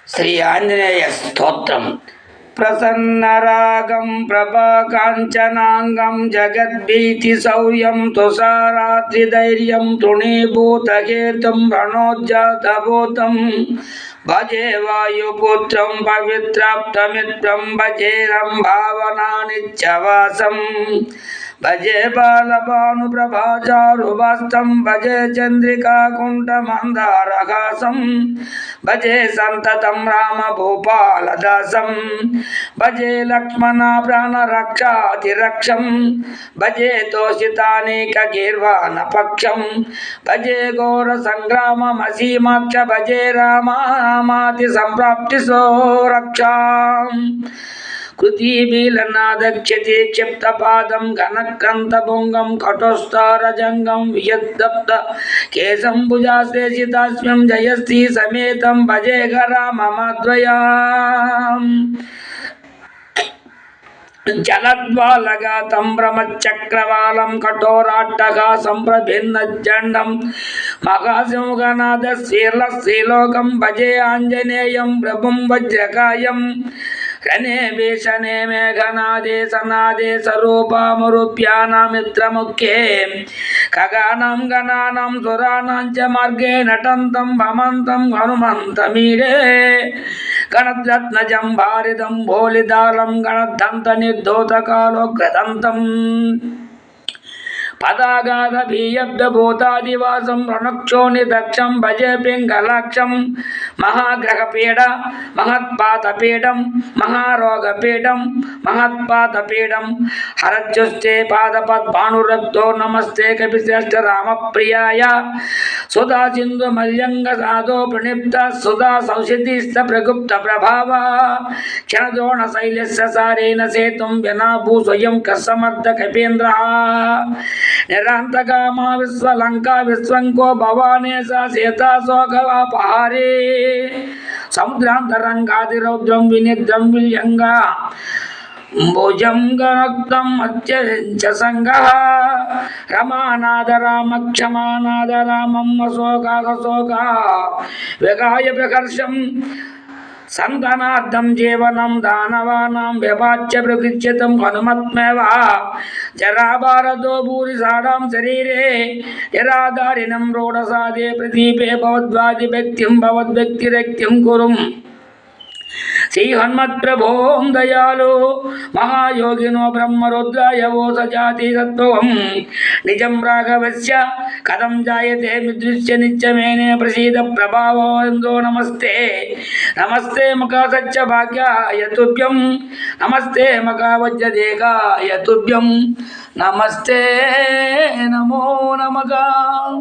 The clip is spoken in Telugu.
శ్రీ ఆంజనేయ స్తోత్రం. ప్రసన్నరాగం ప్రభాకాంచనాంగం జగద్భీతి శౌర్యం తుషారాద్రిధైర్యం తృణీభూతకేతుం రణోజ్జాతభూతం భజే వాయుపుత్రం పవిత్రాప్తమిత్రం భజేరం భావనానిత్యవాసం భజే బాలభానుప్రభాచారుభాస్తం భజే చంద్రికాకుంఠమందారహాసం భజే సంతతం రామభూపాలదాసం భజే లక్ష్మణ ప్రాణరక్షాతిరక్షం భజే తోషితానేకగీర్వాణపక్షం భజే ఘోర సంగ్రామమసీమాక్ష భజే రామాతి సంప్రాప్తి సోరక్షాం కృతిబీలనాదక్షతే క్షిప్తపాదం ఘనక్రంతభుంగం కటోస్తారజంగం వియద్దప్త కేశం భుజాశ్లేషితాస్మ్యం జయశ్రీ సమేతం భజేఘరామమాద్వయాం జలద్వాలగాతం బ్రహ్మచక్రవాలం కఠోరాట్టహాసం ప్రభిన్నజ్జండం మహాసింహనాద శ్రీలోకం భజే ఆంజనేయం ప్రభుం వజ్రకాయం రణే భీషణే మేఘనాదే సనాదే స్వరూపమురుప్యానామిత్రముఖ్యే ఖగానాం గణానాం సురాణాం చ మార్గే నటంతం భమంతం హనుమంతమీడే గణరత్నజం భారితం భోలిదాలం గణదంత నిర్ధోతకాలోగ్రదంతం పదాగాధీయబ్దభూతాదివాసం రణక్షోణిదక్షం భజే పింగళాక్షం మహాగ్రహపీడ మహత్పాతపీఠం మహారోగపీఠం మహత్పాతపీఠం హరత్యుస్తే పాదపద్భానురక్తో నమస్తే కపిశ్రేష్ఠ రామప్రియాయ సుధా సింధు మల్యంగ సాధో ప్రణిప్త సుధా సంసిధిస్థ ప్రగుప్త ప్రభావ క్షణద్రోణ శైలస్య సారేణ సేతుం వినాభూ స్వయం కసమర్థ కపీంద్ర నిరాంతకామా విశ్వలంకా విశ్వంకో భవానేశ సీతాశోకవాపహారే సముద్రాంతరంగాదిరౌద్రం వినిద్రం విల్యంగా భుజంగనక్తం అత్యంచ సంగః రమానాద రామ క్షమానాద రామం అశోకా విగాయ ప్రకర్షం సంతనార్థం జీవనం దానవానాం వ్యవాచ్య ప్రకృత్యతం హనుమత్మేవ జరాభారతో భూరిసాడాం శరీరే జరాధారిణం రోడసాదే ప్రదీపే భవద్వాది వ్యక్తిం భవద్వ్యక్తిరక్తిం కురుం శ్రీ హన్మత్ప్రభోం దయాళో మహాయోగినో బ్రహ్మరుద్రాయవో సజాతి సత్వం నిజం రాఘవస్య కథం జాయతే మిదృశ్య నిత్యమేనే ప్రసీద ప్రభావో నమస్తే నమస్తే మకాసత్య భాగ్యాయ తుభ్యం నమస్తే మకావజ్రదేకాయ తుభ్యం నమస్తే నమో నమః.